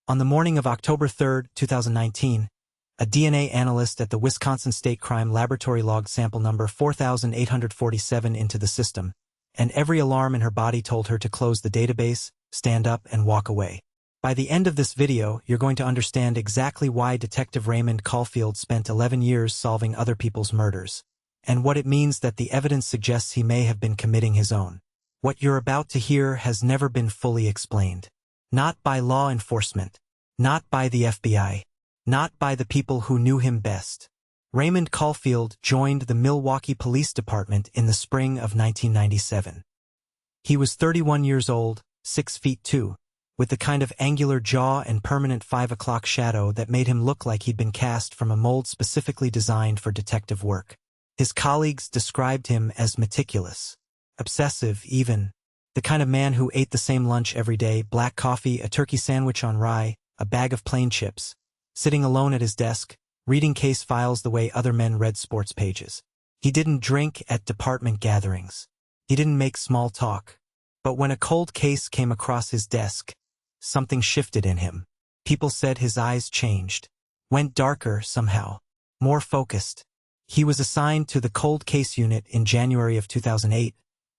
On the morning of October 3, 2019, a DNA analyst at the Wisconsin State Crime Laboratory logged sample number 4847 into the system, and every alarm in her body told her to close the database, stand up, and walk away. By the end of this video, you're going to understand exactly why Detective Raymond Caulfield spent 11 years solving other people's murders, and what it means that the evidence suggests he may have been committing his own. What you're about to hear has never been fully explained. Not by law enforcement, not by the FBI, not by the people who knew him best. Raymond Caulfield joined the Milwaukee Police Department in the spring of 1997. He was 31 years old, 6'2", with the kind of angular jaw and permanent 5 o'clock shadow that made him look like he'd been cast from a mold specifically designed for detective work. His colleagues described him as meticulous, obsessive even, the kind of man who ate the same lunch every day: black coffee, a turkey sandwich on rye, a bag of plain chips, sitting alone at his desk, reading case files the way other men read sports pages. He didn't drink at department gatherings. He didn't make small talk. But when a cold case came across his desk, something shifted in him. People said his eyes changed, went darker somehow, more focused. He was assigned to the cold case unit in January of 2008,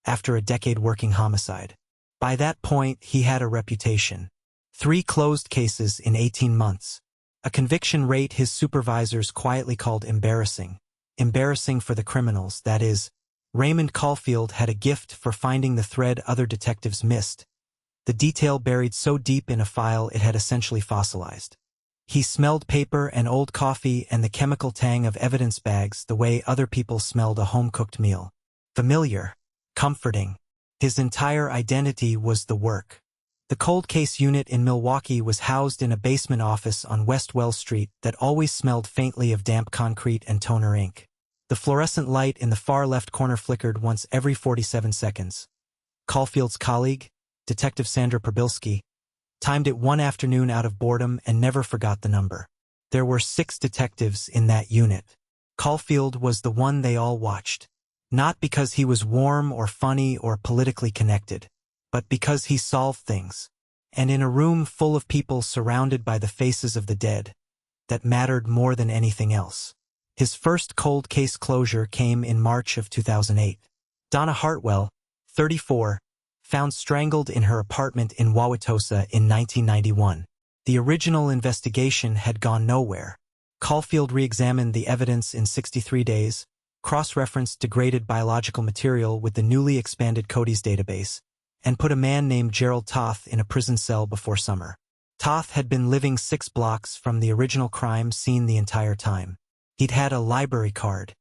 after a decade working homicide. By that point, he had a reputation. 3 closed cases in 18 months. A conviction rate his supervisors quietly called embarrassing. Embarrassing for the criminals, that is. Raymond Caulfield had a gift for finding the thread other detectives missed, the detail buried so deep in a file it had essentially fossilized. He smelled paper and old coffee and the chemical tang of evidence bags the way other people smelled a home-cooked meal. Familiar, comforting. His entire identity was the work. The cold case unit in Milwaukee was housed in a basement office on West Wells Street that always smelled faintly of damp concrete and toner ink. The fluorescent light in the far left corner flickered once every 47 seconds. Caulfield's colleague, Detective Sandra Probilski, timed it one afternoon out of boredom and never forgot the number. There were 6 detectives in that unit. Caulfield was the one they all watched. Not because he was warm or funny or politically connected, but because he solved things. And in a room full of people surrounded by the faces of the dead, that mattered more than anything else. His first cold case closure came in March of 2008. Donna Hartwell, 34, found strangled in her apartment in Wauwatosa in 1991. The original investigation had gone nowhere. Caulfield re-examined the evidence in 63 days, cross-referenced degraded biological material with the newly expanded Cody's database, and put a man named Gerald Toth in a prison cell before summer. Toth had been living 6 blocks from the original crime scene the entire time. He'd had a library card.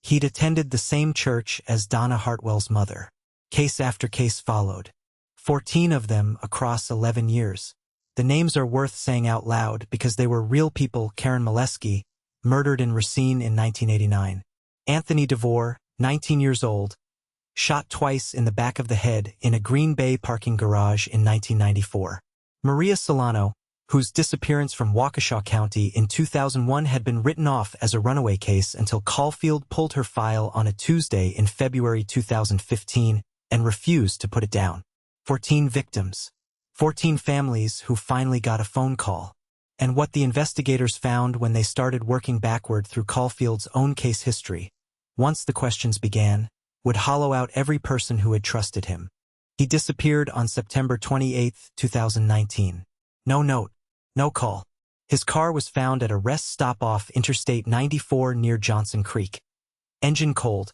He'd attended the same church as Donna Hartwell's mother. Case after case followed. 14 of them across 11 years. The names are worth saying out loud because they were real people. Karen Molesky, murdered in Racine in 1989. Anthony DeVore, 19 years old, shot twice in the back of the head in a Green Bay parking garage in 1994. Maria Solano, whose disappearance from Waukesha County in 2001 had been written off as a runaway case until Caulfield pulled her file on a Tuesday in February 2015 and refused to put it down. 14 victims. 14 families who finally got a phone call. And what the investigators found when they started working backward through Caulfield's own case history, once the questions began, would hollow out every person who had trusted him. He disappeared on September 28, 2019. No note. No call. His car was found at a rest stop off Interstate 94 near Johnson Creek. Engine cold.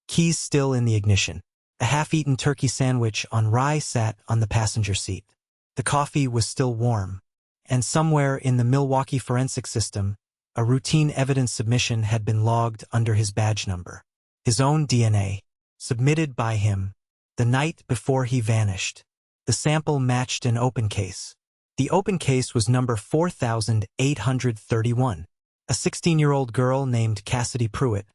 Keys still in the ignition. A half-eaten turkey sandwich on rye sat on the passenger seat. The coffee was still warm. And somewhere in the Milwaukee forensic system, a routine evidence submission had been logged under his badge number. His own DNA, submitted by him, the night before he vanished. The sample matched an open case. The open case was number 4831. A 16-year-old girl named Cassidy Pruitt,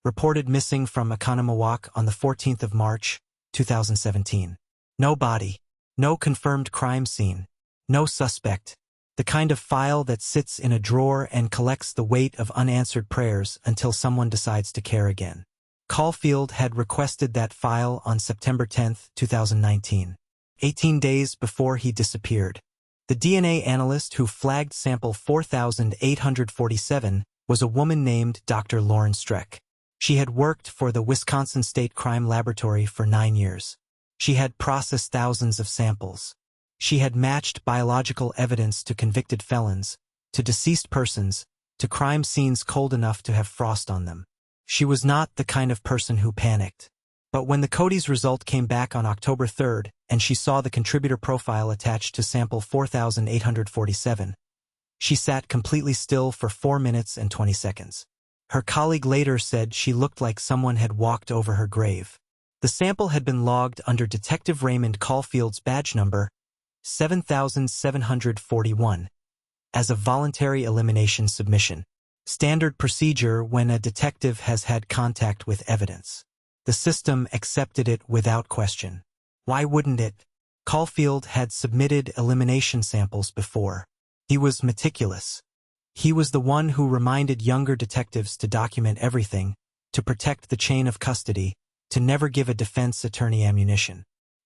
reported missing from Oconomowoc on the 14th of March, 2017. No body, no confirmed crime scene, no suspect. The kind of file that sits in a drawer and collects the weight of unanswered prayers until someone decides to care again. Caulfield had requested that file on September 10, 2019, 18 days before he disappeared. The DNA analyst who flagged sample 4847 was a woman named Dr. Lauren Streck. She had worked for the Wisconsin State Crime Laboratory for 9 years. She had processed thousands of samples. She had matched biological evidence to convicted felons, to deceased persons, to crime scenes cold enough to have frost on them. She was not the kind of person who panicked. But when the Cody's result came back on October 3rd and she saw the contributor profile attached to sample 4847, she sat completely still for 4 minutes and 20 seconds. Her colleague later said she looked like someone had walked over her grave. The sample had been logged under Detective Raymond Caulfield's badge number 7741 as a voluntary elimination submission, standard procedure when a detective has had contact with evidence. The system accepted it without question. Why wouldn't it? Caulfield had submitted elimination samples before. He was meticulous. He was the one who reminded younger detectives to document everything, to protect the chain of custody, to never give a defense attorney ammunition.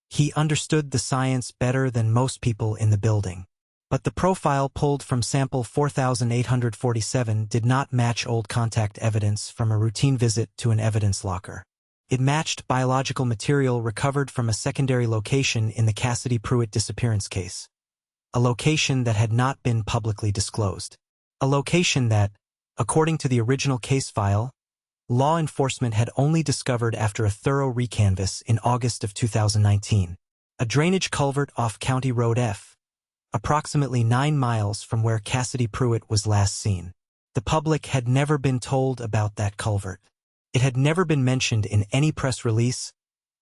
He understood the science better than most people in the building. But the profile pulled from sample 4847 did not match old contact evidence from a routine visit to an evidence locker. It matched biological material recovered from a secondary location in the Cassidy Pruitt disappearance case. A location that had not been publicly disclosed. A location that, according to the original case file, law enforcement had only discovered after a thorough recanvass in August of 2019. A drainage culvert off County Road F, approximately 9 miles from where Cassidy Pruitt was last seen. The public had never been told about that culvert. It had never been mentioned in any press release,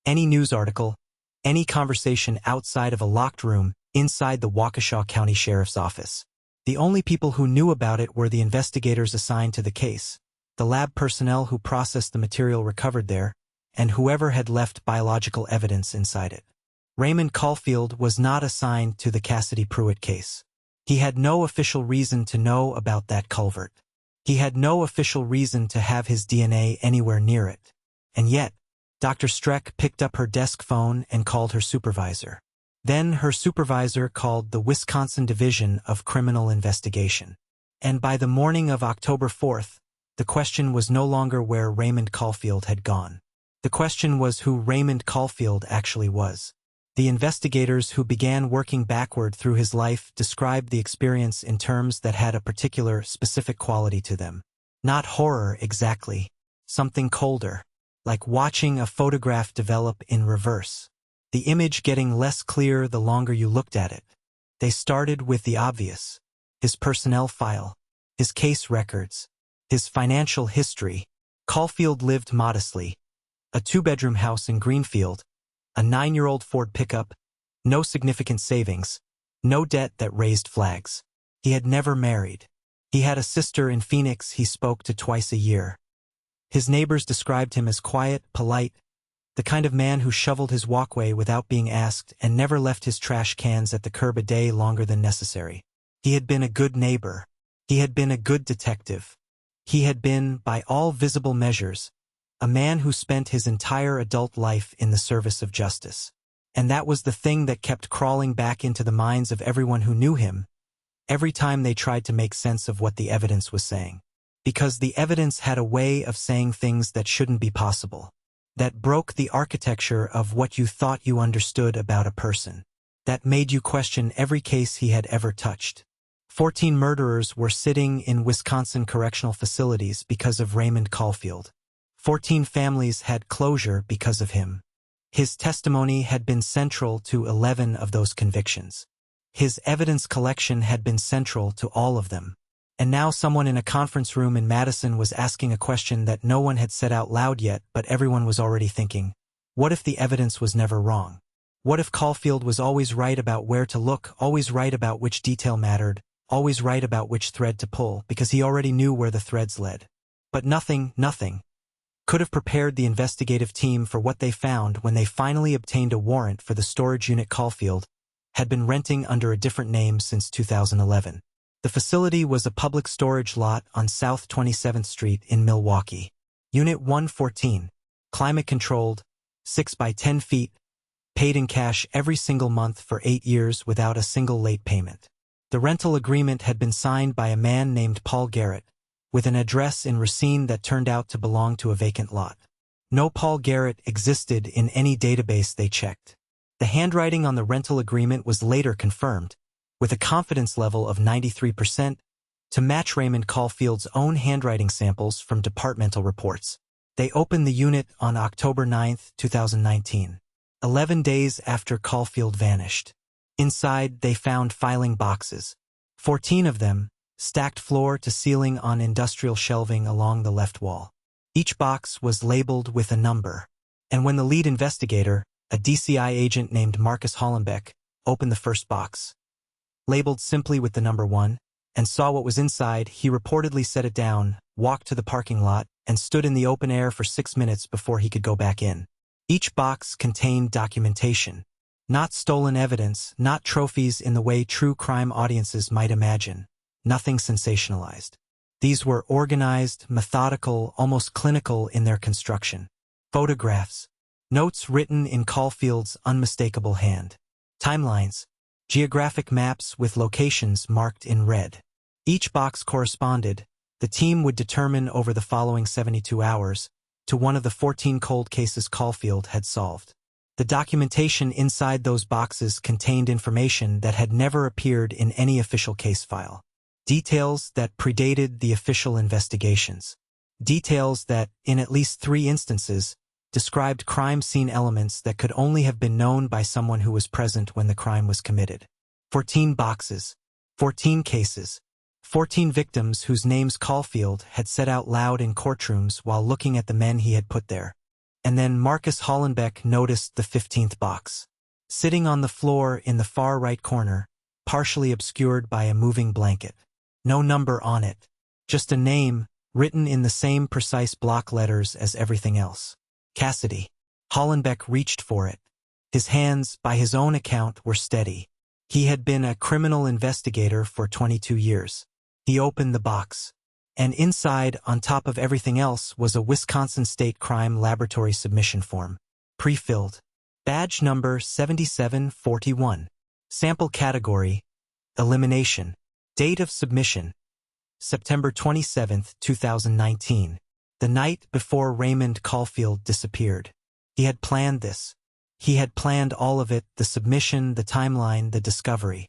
any news article, any conversation outside of a locked room inside the Waukesha County Sheriff's Office. The only people who knew about it were the investigators assigned to the case, the lab personnel who processed the material recovered there, and whoever had left biological evidence inside it. Raymond Caulfield was not assigned to the Cassidy Pruitt case. He had no official reason to know about that culvert. He had no official reason to have his DNA anywhere near it. And yet, Dr. Streck picked up her desk phone and called her supervisor. Then her supervisor called the Wisconsin Division of Criminal Investigation. And by the morning of October 4th, the question was no longer where Raymond Caulfield had gone. The question was who Raymond Caulfield actually was. The investigators who began working backward through his life described the experience in terms that had a particular, specific quality to them. Not horror exactly, something colder, like watching a photograph develop in reverse. The image getting less clear the longer you looked at it. They started with the obvious: his personnel file, his case records, his financial history. Caulfield lived modestly, a 2-bedroom house in Greenfield, a 9-year-old Ford pickup, no significant savings, no debt that raised flags. He had never married. He had a sister in Phoenix he spoke to twice a year. His neighbors described him as quiet, polite, the kind of man who shoveled his walkway without being asked and never left his trash cans at the curb a day longer than necessary. He had been a good neighbor. He had been a good detective. He had been, by all visible measures, a man who spent his entire adult life in the service of justice. And that was the thing that kept crawling back into the minds of everyone who knew him, every time they tried to make sense of what the evidence was saying. Because the evidence had a way of saying things that shouldn't be possible, that broke the architecture of what you thought you understood about a person, that made you question every case he had ever touched. 14 murderers were sitting in Wisconsin correctional facilities because of Raymond Caulfield. 14 families had closure because of him. His testimony had been central to 11 of those convictions. His evidence collection had been central to all of them. And now someone in a conference room in Madison was asking a question that no one had said out loud yet, but everyone was already thinking. What if the evidence was never wrong? What if Caulfield was always right about where to look, always right about which detail mattered, always right about which thread to pull, because he already knew where the threads led? But nothing could have prepared the investigative team for what they found when they finally obtained a warrant for the storage unit Caulfield had been renting under a different name since 2011. The facility was a public storage lot on South 27th Street in Milwaukee. Unit 114, climate-controlled, 6 by 10 feet, paid in cash every single month for 8 years without a single late payment. The rental agreement had been signed by a man named Paul Garrett, with an address in Racine that turned out to belong to a vacant lot. No Paul Garrett existed in any database they checked. The handwriting on the rental agreement was later confirmed, with a confidence level of 93%, to match Raymond Caulfield's own handwriting samples from departmental reports. They opened the unit on October 9, 2019, 11 days after Caulfield vanished. Inside, they found filing boxes, 14 of them, stacked floor to ceiling on industrial shelving along the left wall. Each box was labeled with a number, and when the lead investigator, a DCI agent named Marcus Hollenbeck, opened the first box, labeled simply with the number 1, and saw what was inside, he reportedly set it down, walked to the parking lot, and stood in the open air for 6 minutes before he could go back in. Each box contained documentation. Not stolen evidence, not trophies in the way true crime audiences might imagine. Nothing sensationalized. These were organized, methodical, almost clinical in their construction. Photographs. Notes written in Caulfield's unmistakable hand. Timelines. Geographic maps with locations marked in red. Each box corresponded, the team would determine over the following 72 hours, to one of the 14 cold cases Caulfield had solved. The documentation inside those boxes contained information that had never appeared in any official case file. Details that predated the official investigations. Details that, in at least 3 instances, described crime scene elements that could only have been known by someone who was present when the crime was committed. 14 boxes. 14 cases. 14 victims whose names Caulfield had said out loud in courtrooms while looking at the men he had put there. And then Marcus Hollenbeck noticed the 15th box. Sitting on the floor in the far right corner, partially obscured by a moving blanket. No number on it. Just a name, written in the same precise block letters as everything else. Cassidy. Hollenbeck reached for it. His hands, by his own account, were steady. He had been a criminal investigator for 22 years. He opened the box. And inside, on top of everything else, was a Wisconsin State Crime Laboratory submission form. Pre-filled. Badge number 7741. Sample category. Elimination. Date of submission. September 27, 2019. The night before Raymond Caulfield disappeared. He had planned this. He had planned all of it, the submission, the timeline, the discovery.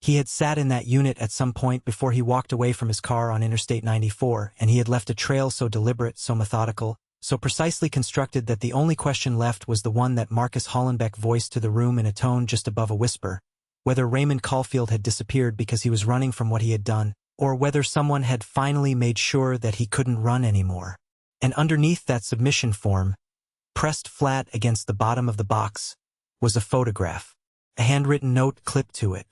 He had sat in that unit at some point before he walked away from his car on Interstate 94, and he had left a trail so deliberate, so methodical, so precisely constructed that the only question left was the one that Marcus Hollenbeck voiced to the room in a tone just above a whisper, whether Raymond Caulfield had disappeared because he was running from what he had done, or whether someone had finally made sure that he couldn't run anymore. And underneath that submission form, pressed flat against the bottom of the box, was a photograph, a handwritten note clipped to it.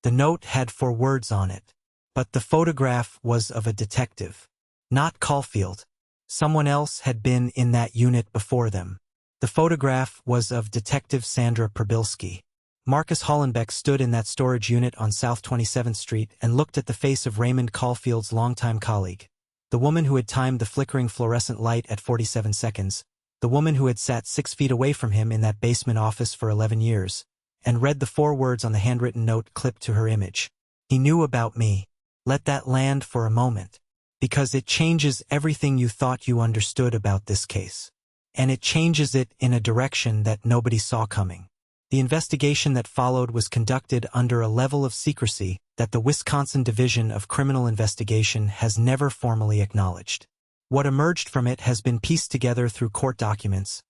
The note had 4 words on it, but the photograph was of a detective. Not Caulfield. Someone else had been in that unit before them. The photograph was of Detective Sandra Probilski. Marcus Hollenbeck stood in that storage unit on South 27th Street and looked at the face of Raymond Caulfield's longtime colleague, the woman who had timed the flickering fluorescent light at 47 seconds, the woman who had sat 6 feet away from him in that basement office for 11 years, and read the 4 words on the handwritten note clipped to her image. He knew about me. Let that land for a moment. Because it changes everything you thought you understood about this case. And it changes it in a direction that nobody saw coming. The investigation that followed was conducted under a level of secrecy that the Wisconsin Division of Criminal Investigation has never formally acknowledged. What emerged from it has been pieced together through court documents,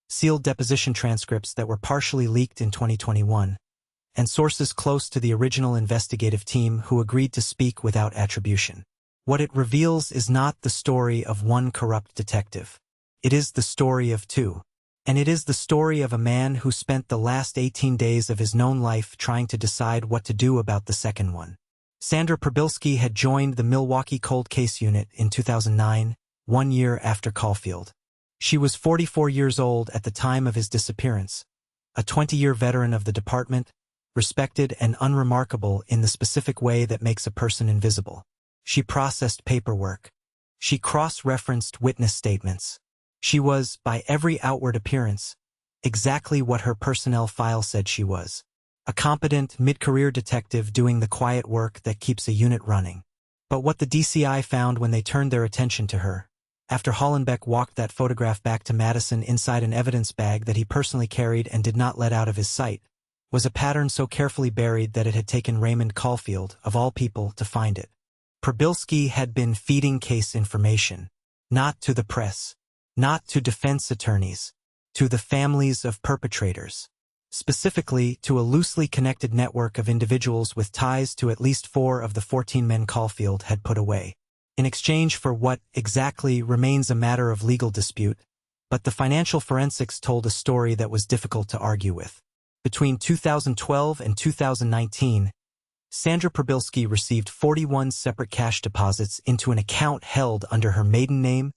sealed deposition transcripts that were partially leaked in 2021, and sources close to the original investigative team who agreed to speak without attribution. What it reveals is not the story of one corrupt detective. It is the story of 2. And it is the story of a man who spent the last 18 days of his known life trying to decide what to do about the second one. Sandra Probilski had joined the Milwaukee Cold Case Unit in 2009, 1 year after Caulfield. She was 44 years old at the time of his disappearance, a 20-year veteran of the department, respected and unremarkable in the specific way that makes a person invisible. She processed paperwork. She cross-referenced witness statements. She was, by every outward appearance, exactly what her personnel file said she was. A competent, mid-career detective doing the quiet work that keeps a unit running. But what the DCI found when they turned their attention to her, after Hollenbeck walked that photograph back to Madison inside an evidence bag that he personally carried and did not let out of his sight, was a pattern so carefully buried that it had taken Raymond Caulfield, of all people, to find it. Przybylski had been feeding case information, not to the press, not to defense attorneys, to the families of perpetrators, specifically to a loosely connected network of individuals with ties to at least 4 of the 14 men Caulfield had put away, in exchange for what exactly remains a matter of legal dispute, but the financial forensics told a story that was difficult to argue with. Between 2012 and 2019, Sandra Przybylski received 41 separate cash deposits into an account held under her maiden name,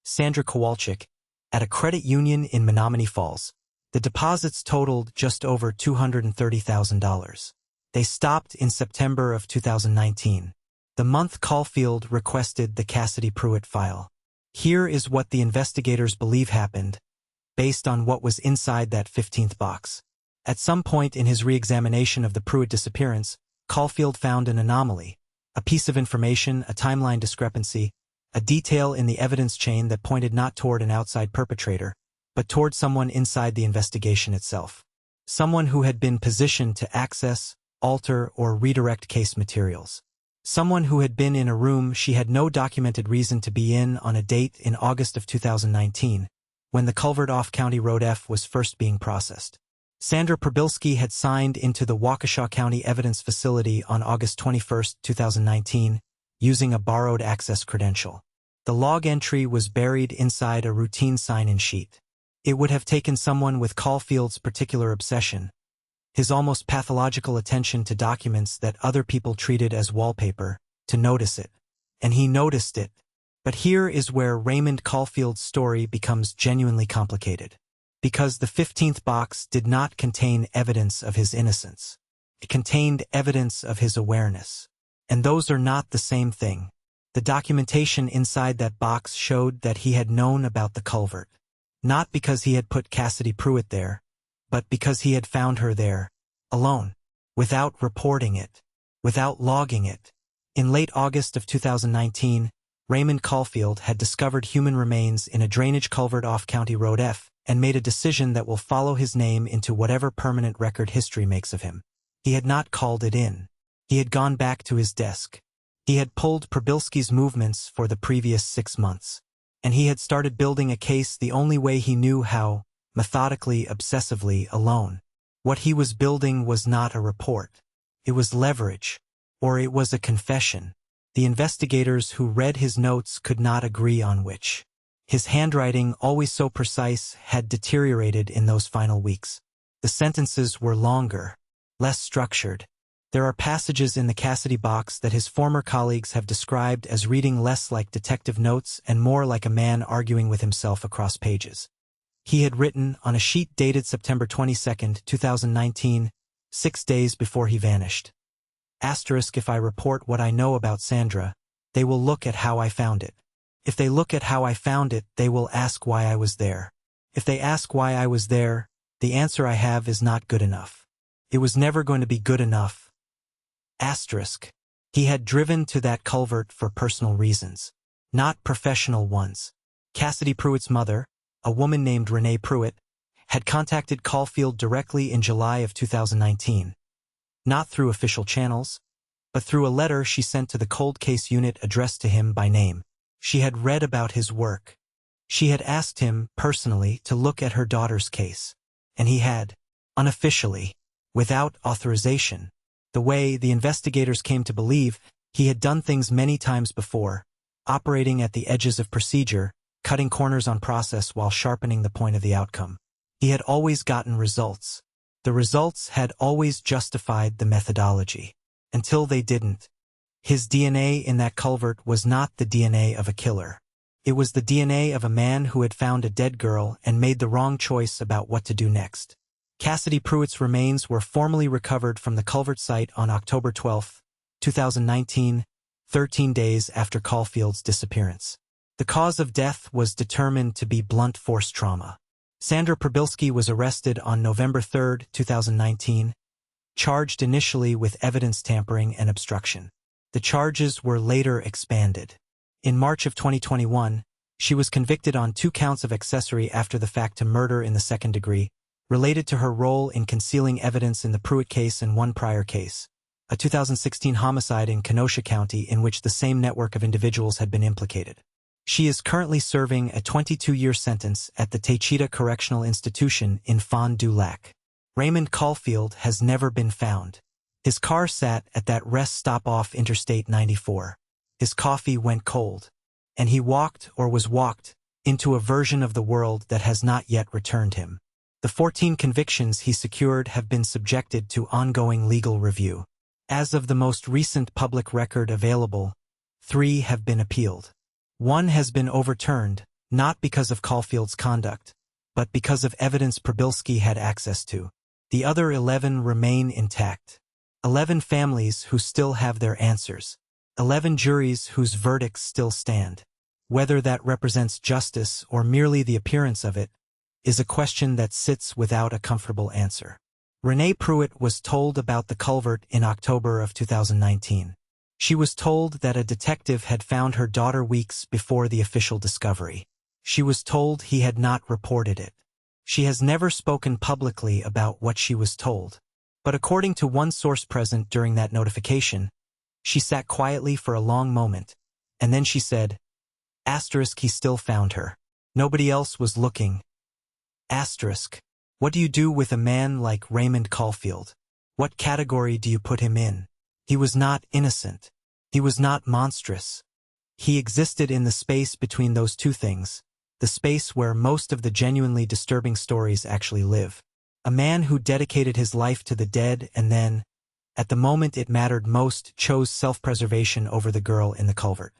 Sandra Kowalczyk, at a credit union in Menominee Falls. The deposits totaled just over $230,000. They stopped in September of 2019, the month Caulfield requested the Cassidy Pruitt file. Here is what the investigators believe happened, based on what was inside that 15th box. At some point in his re-examination of the Pruitt disappearance, Caulfield found an anomaly, a piece of information, a timeline discrepancy, a detail in the evidence chain that pointed not toward an outside perpetrator, but toward someone inside the investigation itself. Someone who had been positioned to access, alter, or redirect case materials. Someone who had been in a room she had no documented reason to be in on a date in August of 2019, when the culvert off County Road F was first being processed. Sandra Przybylski had signed into the Waukesha County Evidence Facility on August 21, 2019, using a borrowed access credential. The log entry was buried inside a routine sign-in sheet. It would have taken someone with Caulfield's particular obsession, his almost pathological attention to documents that other people treated as wallpaper, to notice it. And he noticed it. But here is where Raymond Caulfield's story becomes genuinely complicated. Because the 15th box did not contain evidence of his innocence. It contained evidence of his awareness. And those are not the same thing. The documentation inside that box showed that he had known about the culvert. Not because he had put Cassidy Pruitt there, but because he had found her there, alone, without reporting it, without logging it. In late August of 2019, Raymond Caulfield had discovered human remains in a drainage culvert off County Road F, and made a decision that will follow his name into whatever permanent record history makes of him. He had not called it in. He had gone back to his desk. He had pulled Przybylski's movements for the previous 6 months. And he had started building a case the only way he knew how, methodically, obsessively, alone. What he was building was not a report. It was leverage. Or it was a confession. The investigators who read his notes could not agree on which. His handwriting, always so precise, had deteriorated in those final weeks. The sentences were longer, less structured. There are passages in the Cassidy box that his former colleagues have described as reading less like detective notes and more like a man arguing with himself across pages. He had written on a sheet dated September 22, 2019, 6 days before he vanished. Asterisk, if I report what I know about Sandra, they will look at how I found it. If they look at how I found it, they will ask why I was there. If they ask why I was there, the answer I have is not good enough. It was never going to be good enough. Asterisk. He had driven to that culvert for personal reasons, not professional ones. Cassidy Pruitt's mother, a woman named Renee Pruitt, had contacted Caulfield directly in July of 2019. Not through official channels, but through a letter she sent to the cold case unit addressed to him by name. She had read about his work. She had asked him, personally, to look at her daughter's case. And he had, unofficially, without authorization, the way the investigators came to believe, he had done things many times before, operating at the edges of procedure, cutting corners on process while sharpening the point of the outcome. He had always gotten results. The results had always justified the methodology. Until they didn't. His DNA in that culvert was not the DNA of a killer. It was the DNA of a man who had found a dead girl and made the wrong choice about what to do next. Cassidy Pruitt's remains were formally recovered from the culvert site on October 12, 2019, 13 days after Caulfield's disappearance. The cause of death was determined to be blunt force trauma. Sandra Przybylski was arrested on November 3, 2019, charged initially with evidence tampering and obstruction. The charges were later expanded. In March of 2021, she was convicted on 2 counts of accessory after the fact to murder in the second degree, related to her role in concealing evidence in the Pruitt case and one prior case, a 2016 homicide in Kenosha County in which the same network of individuals had been implicated. She is currently serving a 22-year sentence at the Techita Correctional Institution in Fond du Lac. Raymond Caulfield has never been found. His car sat at that rest stop off Interstate 94. His coffee went cold, and he walked or was walked into a version of the world that has not yet returned him. The 14 convictions he secured have been subjected to ongoing legal review. As of the most recent public record available, 3 have been appealed. 1 has been overturned, not because of Caulfield's conduct, but because of evidence Przybylski had access to. The other 11 remain intact. 11 families who still have their answers. 11 juries whose verdicts still stand. Whether that represents justice or merely the appearance of it is a question that sits without a comfortable answer. Renee Pruitt was told about the culvert in October of 2019. She was told that a detective had found her daughter weeks before the official discovery. She was told he had not reported it. She has never spoken publicly about what she was told. But according to one source present during that notification, she sat quietly for a long moment, and then she said, **, he still found her. Nobody else was looking. **, what do you do with a man like Raymond Caulfield? What category do you put him in? He was not innocent. He was not monstrous. He existed in the space between those two things, the space where most of the genuinely disturbing stories actually live. A man who dedicated his life to the dead and then, at the moment it mattered most, chose self-preservation over the girl in the culvert.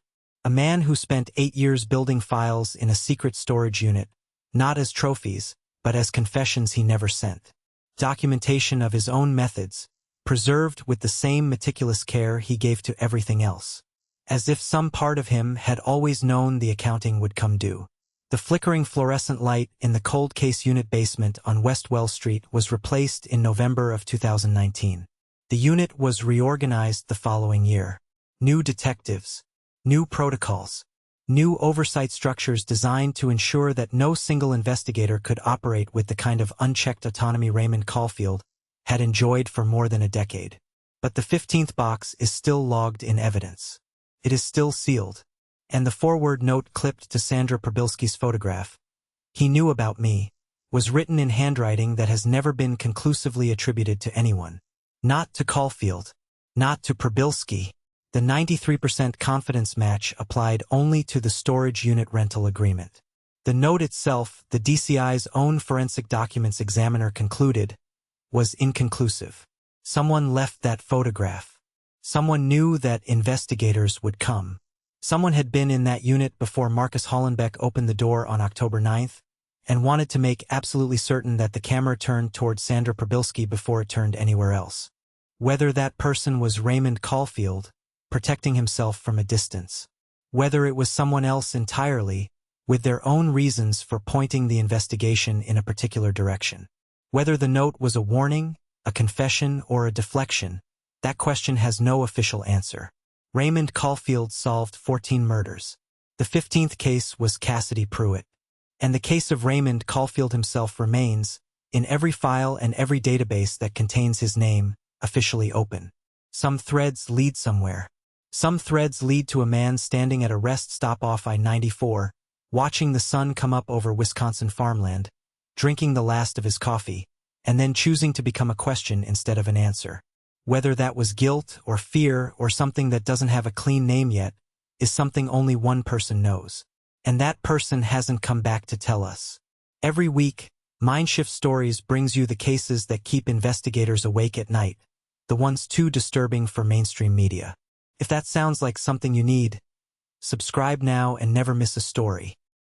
A man who spent 8 years building files in a secret storage unit, not as trophies, but as confessions he never sent. Documentation of his own methods, preserved with the same meticulous care he gave to everything else. As if some part of him had always known the accounting would come due. The flickering fluorescent light in the cold case unit basement on West Wells Street was replaced in November of 2019. The unit was reorganized the following year. New detectives, new protocols, new oversight structures designed to ensure that no single investigator could operate with the kind of unchecked autonomy Raymond Caulfield had enjoyed for more than a decade. But the 15th box is still logged in evidence. It is still sealed. And the forward note clipped to Sandra Przybylski's photograph, "He knew about me," was written in handwriting that has never been conclusively attributed to anyone. Not to Caulfield. Not to Przybylski. The 93% confidence match applied only to the storage unit rental agreement. The note itself, the DCI's own forensic documents examiner concluded, was inconclusive. Someone left that photograph. Someone knew that investigators would come. Someone had been in that unit before Marcus Hollenbeck opened the door on October 9th and wanted to make absolutely certain that the camera turned toward Sandra Przybylski before it turned anywhere else. Whether that person was Raymond Caulfield, protecting himself from a distance. Whether it was someone else entirely, with their own reasons for pointing the investigation in a particular direction. Whether the note was a warning, a confession, or a deflection, that question has no official answer. Raymond Caulfield solved 14 murders. The 15th case was Cassidy Pruitt. And the case of Raymond Caulfield himself remains, in every file and every database that contains his name, officially open. Some threads lead somewhere. Some threads lead to a man standing at a rest stop off I-94, watching the sun come up over Wisconsin farmland, drinking the last of his coffee, and then choosing to become a question instead of an answer. Whether that was guilt or fear or something that doesn't have a clean name yet, is something only one person knows. And that person hasn't come back to tell us. Every week, Mindshift Stories brings you the cases that keep investigators awake at night, the ones too disturbing for mainstream media. If that sounds like something you need, subscribe now and never miss a story.